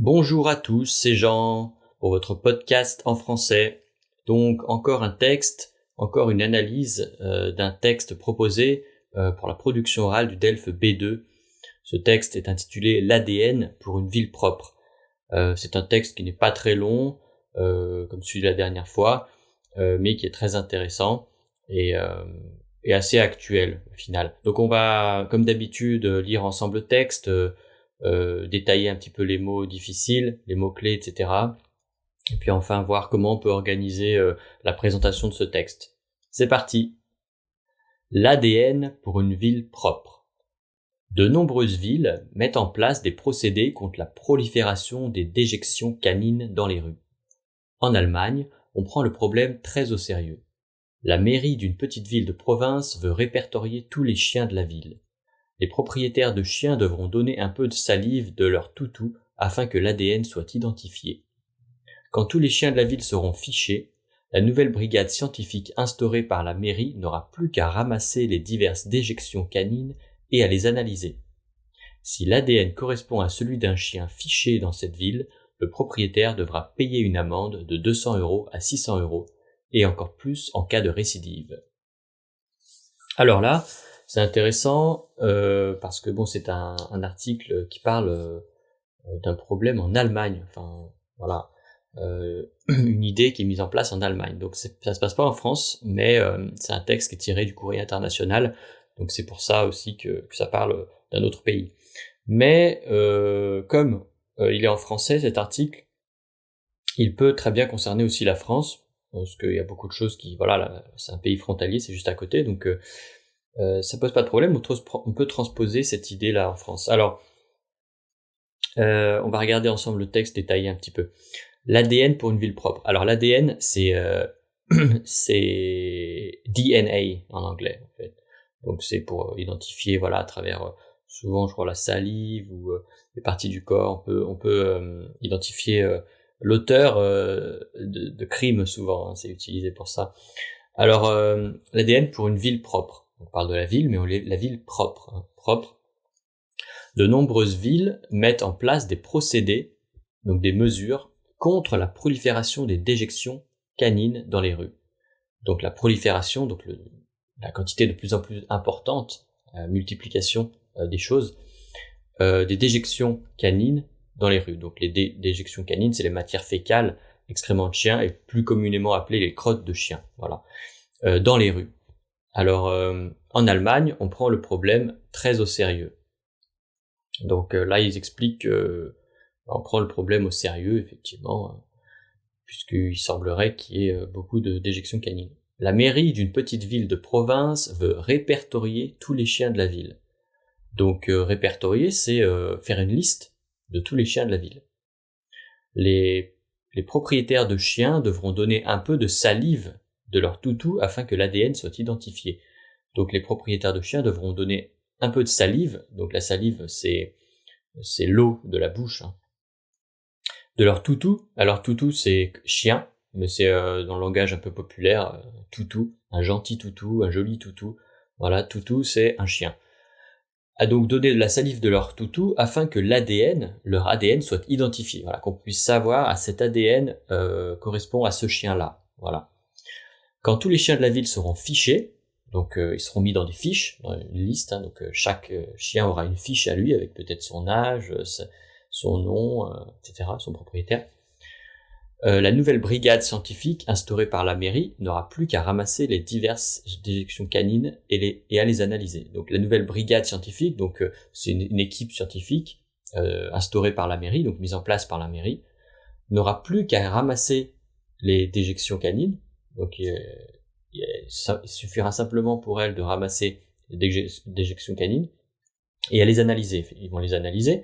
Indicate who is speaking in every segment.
Speaker 1: Bonjour à tous, c'est Jean pour votre podcast en français. Donc encore un texte, encore une analyse d'un texte proposé pour la production orale du DELF B2. Ce texte est intitulé L'ADN pour une ville propre. C'est un texte qui n'est pas très long, comme celui de la dernière fois, mais qui est très intéressant et assez actuel au final. Donc on va, comme d'habitude, lire ensemble le texte, détailler un petit peu les mots difficiles, les mots-clés, etc. Et puis enfin voir comment on peut organiser la présentation de ce texte. C'est parti. L'ADN pour une ville propre. De nombreuses villes mettent en place des procédés contre la prolifération des déjections canines dans les rues. En Allemagne, on prend le problème très au sérieux. La mairie d'une petite ville de province veut répertorier tous les chiens de la ville. Les propriétaires de chiens devront donner un peu de salive de leur toutou afin que l'ADN soit identifié. Quand tous les chiens de la ville seront fichés, la nouvelle brigade scientifique instaurée par la mairie n'aura plus qu'à ramasser les diverses déjections canines et à les analyser. Si l'ADN correspond à celui d'un chien fiché dans cette ville, le propriétaire devra payer une amende de 200 € à 600 € et encore plus en cas de récidive. Alors là, c'est intéressant parce que bon, c'est un article qui parle d'un problème en Allemagne. Enfin, voilà, une idée qui est mise en place en Allemagne. Donc ça se passe pas en France, mais c'est un texte qui est tiré du Courrier international. Donc c'est pour ça aussi que ça parle d'un autre pays. Mais comme il est en français cet article, il peut très bien concerner aussi la France, parce qu'il y a beaucoup de choses qui, voilà, là, c'est un pays frontalier, c'est juste à côté, donc ça pose pas de problème, on peut transposer cette idée-là en France. Alors, on va regarder ensemble le texte détaillé un petit peu. L'ADN pour une ville propre. Alors l'ADN, c'est DNA en anglais, en fait. Donc c'est pour identifier, voilà, à travers souvent, je crois, la salive ou les parties du corps, on peut identifier l'auteur de crimes souvent, hein, c'est utilisé pour ça. Alors l'ADN pour une ville propre. On parle de la ville, mais la ville propre, hein, propre. De nombreuses villes mettent en place des procédés, donc des mesures, contre la prolifération des déjections canines dans les rues. Donc la prolifération, donc la quantité de plus en plus importante, la multiplication des choses, des déjections canines dans les rues. Donc les déjections canines, c'est les matières fécales, excréments de chiens, et plus communément appelées les crottes de chiens, voilà, dans les rues. Alors en Allemagne, on prend le problème très au sérieux. Donc là, ils expliquent on prend le problème au sérieux, effectivement, puisqu'il semblerait qu'il y ait beaucoup de déjections canines. La mairie d'une petite ville de province veut répertorier tous les chiens de la ville. Donc répertorier, c'est faire une liste de tous les chiens de la ville. Les propriétaires de chiens devront donner un peu de salive de leur toutou afin que l'ADN soit identifié. Donc les propriétaires de chiens devront donner un peu de salive, donc la salive c'est l'eau de la bouche, hein, de leur toutou. Alors toutou c'est chien, mais c'est dans le langage un peu populaire, toutou, un gentil toutou, un joli toutou. Voilà, toutou c'est un chien. A donc donné de la salive de leur toutou afin que leur ADN soit identifié. Voilà, qu'on puisse savoir à cet ADN correspond à ce chien-là. Voilà. Quand tous les chiens de la ville seront fichés, donc ils seront mis dans des fiches, dans une liste, hein, donc chaque chien aura une fiche à lui avec peut-être son âge, son nom, etc., son propriétaire. La nouvelle brigade scientifique instaurée par la mairie n'aura plus qu'à ramasser les diverses déjections canines et à les analyser. Donc la nouvelle brigade scientifique, donc c'est une équipe scientifique instaurée par la mairie, donc mise en place par la mairie, n'aura plus qu'à ramasser les déjections canines. Donc il suffira simplement pour elle de ramasser les déjections canines et à les analyser. Ils vont les analyser.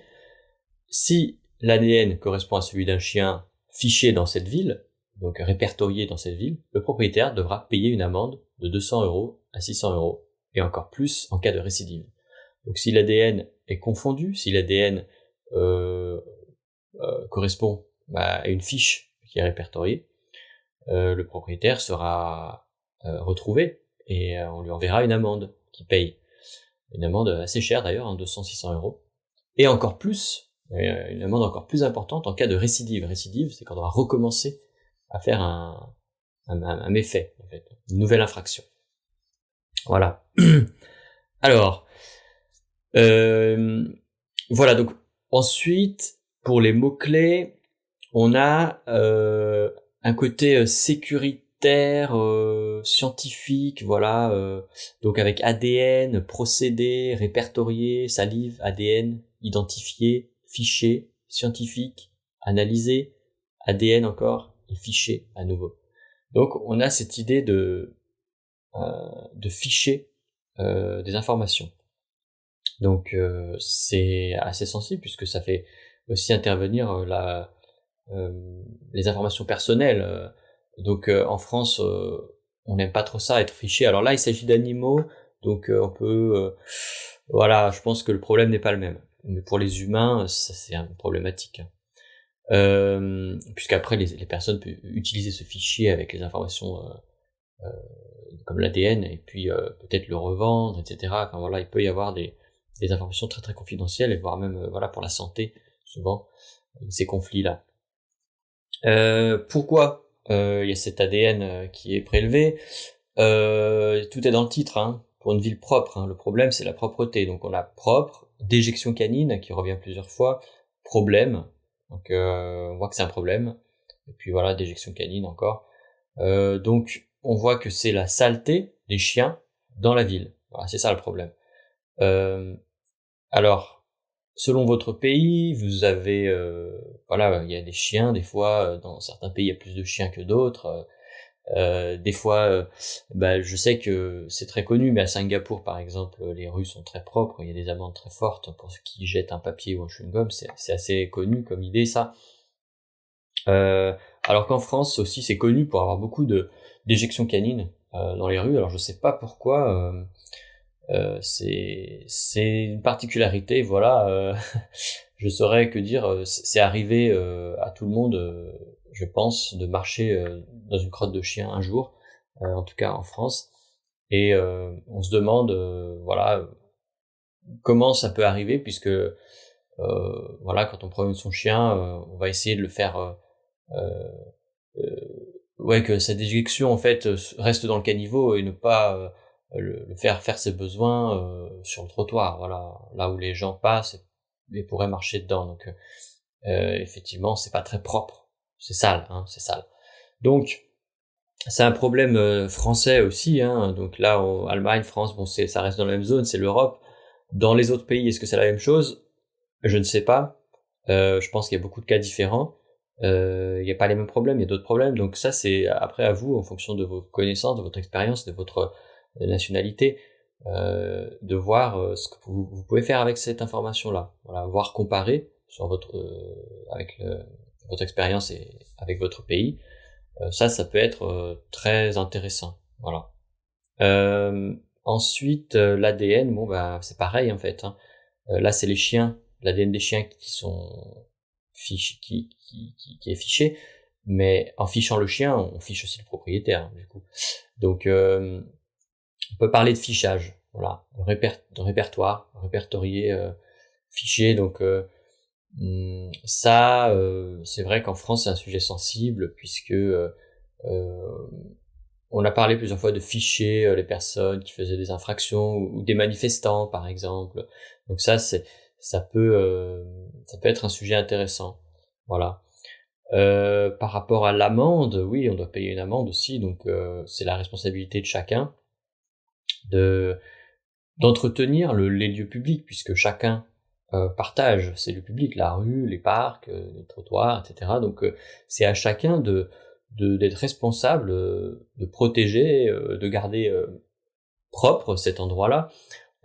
Speaker 1: Si l'ADN correspond à celui d'un chien fiché dans cette ville, donc répertorié dans cette ville, le propriétaire devra payer une amende de 200 € à 600 € et encore plus en cas de récidive. Donc si l'ADN est confondu, si l'ADN correspond à une fiche qui est répertoriée, le propriétaire sera retrouvé et on lui enverra une amende qui paye. Une amende assez chère d'ailleurs, hein, 200-600 €. Et encore plus une amende encore plus importante en cas de récidive. Récidive, c'est quand on va recommencer à faire un méfait, en fait, une nouvelle infraction. Voilà. Alors, voilà, donc ensuite, pour les mots-clés, on a un côté sécuritaire, scientifique, voilà, donc avec ADN, procédé, répertorié, salive, ADN, identifié, fiché, scientifique, analysé, ADN encore, et fiché à nouveau. Donc on a cette idée de ficher des informations. Donc c'est assez sensible puisque ça fait aussi intervenir les informations personnelles. Donc en France, on n'aime pas trop ça, être fiché. Alors là, il s'agit d'animaux, donc on peut... voilà, je pense que le problème n'est pas le même. Mais pour les humains, ça c'est problématique. Puisqu'après, les personnes peuvent utiliser ce fichier avec les informations comme l'ADN, et puis peut-être le revendre, etc. Enfin voilà, il peut y avoir des informations très très confidentielles, et voire même voilà pour la santé, souvent, ces conflits-là. Pourquoi il y a cet ADN qui est prélevé? Tout est dans le titre, hein, pour une ville propre. Hein. Le problème, c'est la propreté. Donc on a propre, déjection canine, qui revient plusieurs fois, problème. Donc on voit que c'est un problème. Et puis voilà, déjection canine encore. Donc on voit que c'est la saleté des chiens dans la ville. Voilà, c'est ça le problème. Alors, selon votre pays, vous avez, voilà, il y a des chiens, des fois, dans certains pays, il y a plus de chiens que d'autres. Des fois, je sais que c'est très connu, mais à Singapour, par exemple, les rues sont très propres, il y a des amendes très fortes pour ceux qui jettent un papier ou un chewing-gum, c'est assez connu comme idée, ça. Alors qu'en France aussi, c'est connu pour avoir beaucoup d'éjections canines dans les rues. Alors je sais pas pourquoi, c'est une particularité, voilà. Je saurais que dire. C'est arrivé à tout le monde, je pense, de marcher dans une crotte de chien un jour, en tout cas en France, et on se demande, voilà, comment ça peut arriver, puisque voilà, quand on promène son chien, on va essayer de le faire ouais, que sa déjection en fait reste dans le caniveau et ne pas le faire faire ses besoins sur le trottoir, voilà, là où les gens passent et pourraient marcher dedans. Donc effectivement, c'est pas très propre, c'est sale, hein, c'est sale. Donc c'est un problème français aussi, hein. Donc là, Allemagne, France, bon, ça reste dans la même zone, c'est l'Europe. Dans les autres pays, est-ce que c'est la même chose? Je ne sais pas. Je pense qu'il y a beaucoup de cas différents. Il n'y a pas les mêmes problèmes, il y a d'autres problèmes. Donc ça, c'est après à vous, en fonction de vos connaissances, de votre expérience, de votre nationalité, de voir ce que vous pouvez faire avec cette information-là. Voilà, voir comparer sur votre avec votre expérience et avec votre pays. Ça peut être très intéressant. Voilà. Ensuite, l'ADN, bon c'est pareil en fait. Hein. Là, c'est les chiens, l'ADN des chiens qui sont qui est fiché, mais en fichant le chien, on fiche aussi le propriétaire, hein, du coup. Donc, on peut parler de fichage, voilà, de répertoire, répertorié, fiché. Donc, ça, c'est vrai qu'en France, c'est un sujet sensible, puisque on a parlé plusieurs fois de ficher les personnes qui faisaient des infractions ou des manifestants, par exemple. Donc ça peut être un sujet intéressant. Voilà. Par rapport à l'amende, oui, on doit payer une amende aussi, donc c'est la responsabilité de chacun d'entretenir les lieux publics, puisque chacun partage ces lieux publics, la rue, les parcs, les trottoirs, etc. Donc c'est à chacun d'être responsable, de protéger, de garder propre cet endroit-là,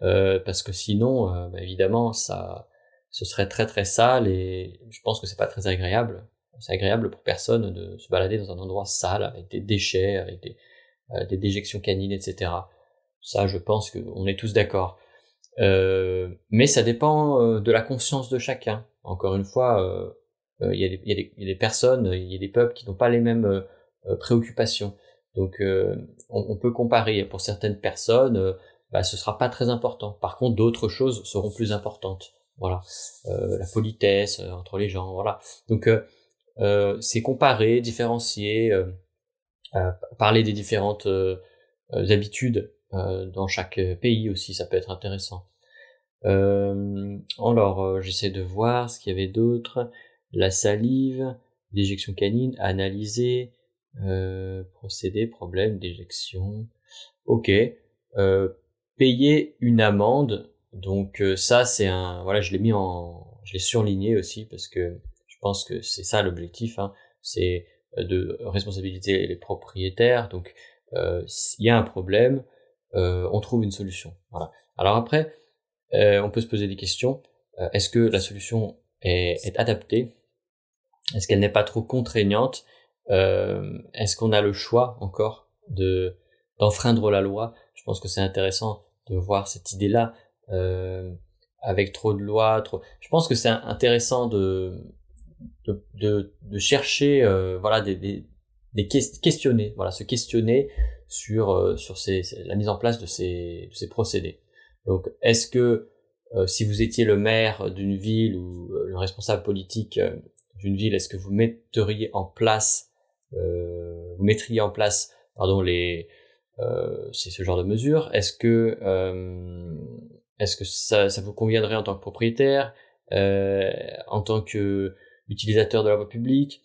Speaker 1: parce que sinon, évidemment, ce serait très très sale, et je pense que c'est pas très agréable. C'est agréable pour personne de se balader dans un endroit sale avec des déchets, avec des déjections canines, etc. Ça, je pense qu'on est tous d'accord. Mais ça dépend de la conscience de chacun. Encore une fois, il y a des personnes, il y a des peuples qui n'ont pas les mêmes préoccupations. Donc on peut comparer. Pour certaines personnes, ce sera pas très important. Par contre, d'autres choses seront plus importantes. voilà, la politesse entre les gens, voilà. Donc c'est comparer, différencier, parler des différentes habitudes dans chaque pays aussi, ça peut être intéressant. Alors, j'essaie de voir ce qu'il y avait d'autre. La salive, l'éjection canine, analyser, procédé, problème d'éjection. Ok. Payer une amende. Donc ça, c'est voilà, je l'ai surligné aussi parce que je pense que c'est ça l'objectif. Hein. C'est de responsabiliser les propriétaires. Donc, s'il y a un problème, on trouve une solution. Voilà. Alors après, on peut se poser des questions. Est-ce que la solution est adaptée? Est-ce qu'elle n'est pas trop contraignante? Est-ce qu'on a le choix encore d'enfreindre la loi? Je pense que c'est intéressant de voir cette idée-là. Avec trop de lois, je pense que c'est intéressant de chercher, voilà, questionner, voilà, se questionner sur la mise en place de ces procédés. Donc, est-ce que si vous étiez le maire d'une ville ou le responsable politique d'une ville, est-ce que vous mettriez en place, pardon, c'est ce genre de mesures? Est-ce que ça vous conviendrait en tant que propriétaire, en tant que utilisateur de la voie publique?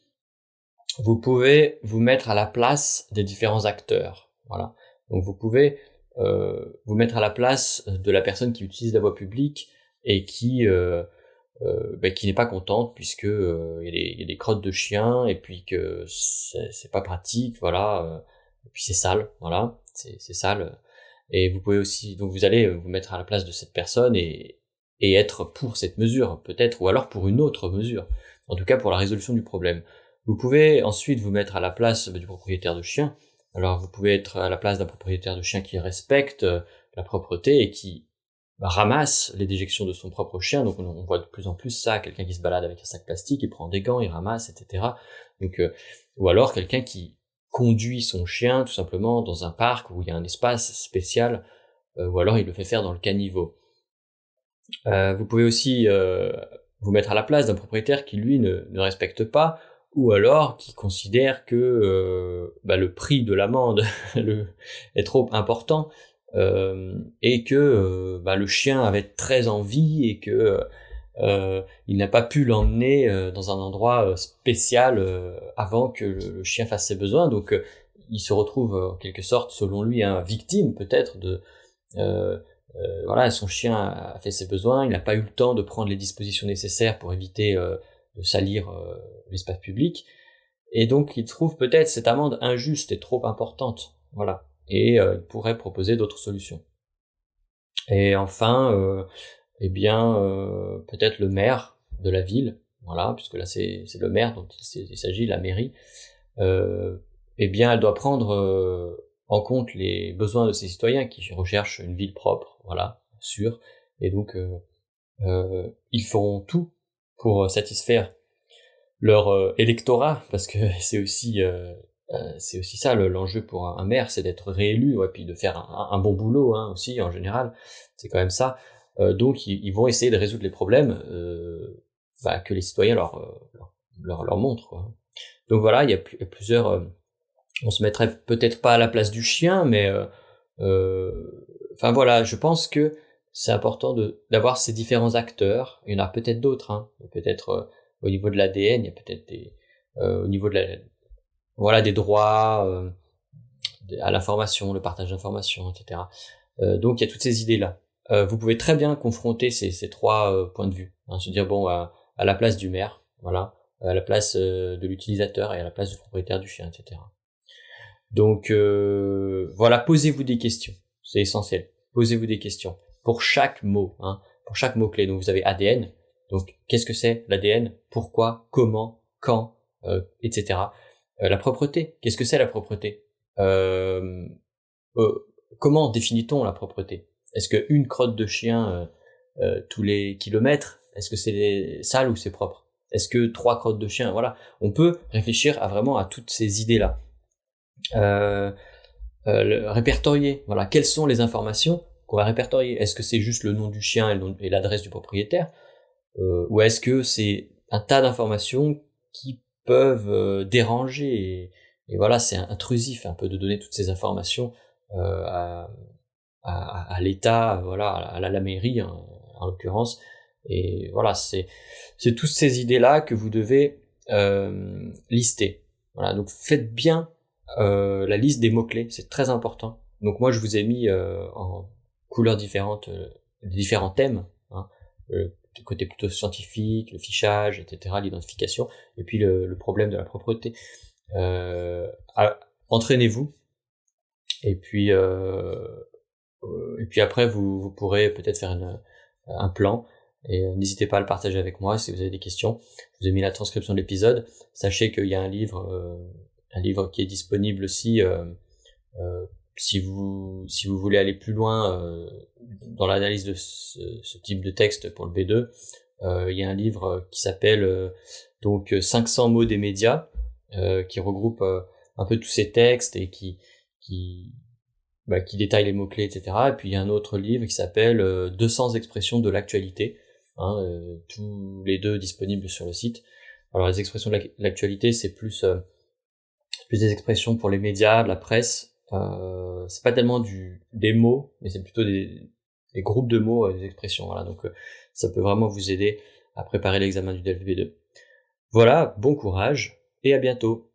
Speaker 1: Vous pouvez vous mettre à la place des différents acteurs. Voilà. Donc vous pouvez vous mettre à la place de la personne qui utilise la voie publique et qui n'est pas contente puisque il y a des crottes de chiens et puis que c'est pas pratique, voilà. Et puis c'est sale, voilà. C'est sale. Et vous pouvez aussi, donc vous allez vous mettre à la place de cette personne et être pour cette mesure, peut-être, ou alors pour une autre mesure. En tout cas, pour la résolution du problème. Vous pouvez ensuite vous mettre à la place du propriétaire de chien. Alors, vous pouvez être à la place d'un propriétaire de chien qui respecte la propreté et qui ramasse les déjections de son propre chien. Donc, on voit de plus en plus ça, quelqu'un qui se balade avec un sac plastique, il prend des gants, il ramasse, etc. Donc, ou alors quelqu'un qui conduit son chien tout simplement dans un parc où il y a un espace spécial, ou alors il le fait faire dans le caniveau. Vous pouvez aussi vous mettre à la place d'un propriétaire qui lui ne respecte pas, ou alors qui considère que le prix de l'amende est trop important, et que le chien avait très envie et que il n'a pas pu l'emmener dans un endroit spécial avant que le chien fasse ses besoins. Donc il se retrouve en quelque sorte, selon lui, victime peut-être de voilà, son chien a fait ses besoins, il n'a pas eu le temps de prendre les dispositions nécessaires pour éviter de salir l'espace public, et donc il trouve peut-être cette amende injuste et trop importante, voilà, et il pourrait proposer d'autres solutions. Et enfin, peut-être le maire de la ville, voilà, puisque là c'est le maire dont il s'agit, la mairie, elle doit prendre en compte les besoins de ses citoyens qui recherchent une ville propre, voilà, sûre, et donc ils feront tout pour satisfaire leur électorat, parce que c'est aussi ça l'enjeu pour un maire, c'est d'être réélu, ouais, puis de faire un bon boulot hein, aussi en général, c'est quand même ça. Donc ils vont essayer de résoudre les problèmes que les citoyens leur montrent, quoi. Donc voilà, il y a plusieurs on se mettrait peut-être pas à la place du chien, mais enfin voilà, je pense que c'est important d'avoir ces différents acteurs. Il y en a peut-être d'autres, hein. Peut-être au niveau de l'ADN, il y a peut-être au niveau de des droits à l'information, le partage d'informations, etc. Donc il y a toutes ces idées-là. Vous pouvez très bien confronter ces trois points de vue, hein, se dire bon à la place du maire, voilà, à la place de l'utilisateur et à la place du propriétaire du chien, etc. Donc voilà, posez-vous des questions, c'est essentiel. Posez-vous des questions pour chaque mot, hein, pour chaque mot clé. Donc vous avez ADN. Donc qu'est-ce que c'est l'ADN? Pourquoi? Comment? Quand? Etc. La propreté. Qu'est-ce que c'est la propreté? Comment définit-on la propreté? Est-ce qu'une crotte de chien tous les kilomètres, est-ce que c'est sale ou c'est propre? Est-ce que 3 crottes de chien? Voilà, on peut réfléchir vraiment à toutes ces idées-là. Répertorier, voilà, quelles sont les informations qu'on va répertorier? Est-ce que c'est juste le nom du chien et l'adresse du propriétaire? ou est-ce que c'est un tas d'informations qui peuvent déranger et voilà, c'est intrusif un peu de donner toutes ces informations à, à l'État, voilà, à la mairie en l'occurrence. Et voilà, c'est toutes ces idées-là que vous devez lister. Voilà, donc faites bien la liste des mots-clés, c'est très important. Donc moi je vous ai mis en couleurs différentes différents thèmes, hein, le côté plutôt scientifique, le fichage, etc., l'identification, et puis le problème de la propreté. Entraînez-vous, et puis après vous pourrez peut-être faire un plan, et n'hésitez pas à le partager avec moi si vous avez des questions. Je vous ai mis la transcription de l'épisode. Sachez qu'il y a un livre qui est disponible aussi si vous voulez aller plus loin dans l'analyse de ce type de texte pour le B2. Il y a un livre qui s'appelle donc 500 mots des médias, qui regroupe un peu tous ces textes et qui détaille les mots-clés, etc. Et puis il y a un autre livre qui s'appelle 200 expressions de l'actualité, hein, tous les deux disponibles sur le site. Alors les expressions de l'actualité, c'est plus des expressions pour les médias, la presse. C'est pas tellement des mots, mais c'est plutôt des groupes de mots, des expressions. Voilà, donc ça peut vraiment vous aider à préparer l'examen du DELF B2. Voilà, bon courage et à bientôt.